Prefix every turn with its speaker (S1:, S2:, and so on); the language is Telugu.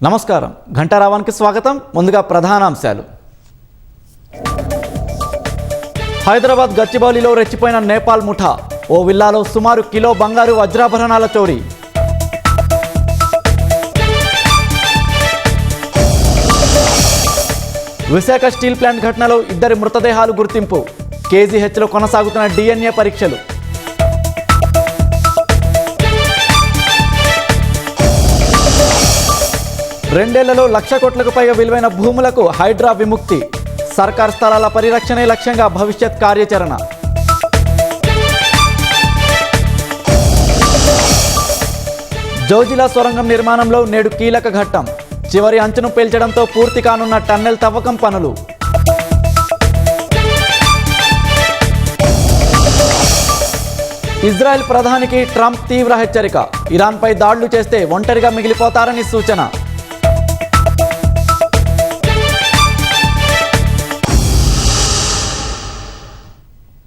S1: నమస్కారం ఘంటారావానికి స్వాగతం. ముందుగా ప్రధానాంశాలు. హైదరాబాద్ గచ్చిబౌలిలో రెచ్చిపోయిన నేపాల్ ముఠా. ఓ విల్లాలో సుమారు కిలో బంగారు వజ్రాభరణాల చోరీ. విశాఖ స్టీల్ ప్లాంట్ ఘటనలో 2 మృతదేహాలు గుర్తింపు. కేజీహెచ్లో కొనసాగుతున్న DNA పరీక్షలు. రెండేళ్లలో 1,00,000 కోట్లకు పైగా విలువైన భూములకు హైడ్రా విముక్తి. సర్కార్ స్థలాల పరిరక్షణే లక్ష్యంగా భవిష్యత్ కార్యాచరణ. జోజిలా సొరంగం నిర్మాణంలో నేడు కీలక ఘట్టం. చివరి అంచును పేల్చడంతో పూర్తి కానున్న టన్నెల్ తవ్వకం పనులు. ఇజ్రాయెల్ ప్రధానికి ట్రంప్ తీవ్ర హెచ్చరిక. ఇరాన్పై దాడులు చేస్తే ఒంటరిగా మిగిలిపోతారని సూచన.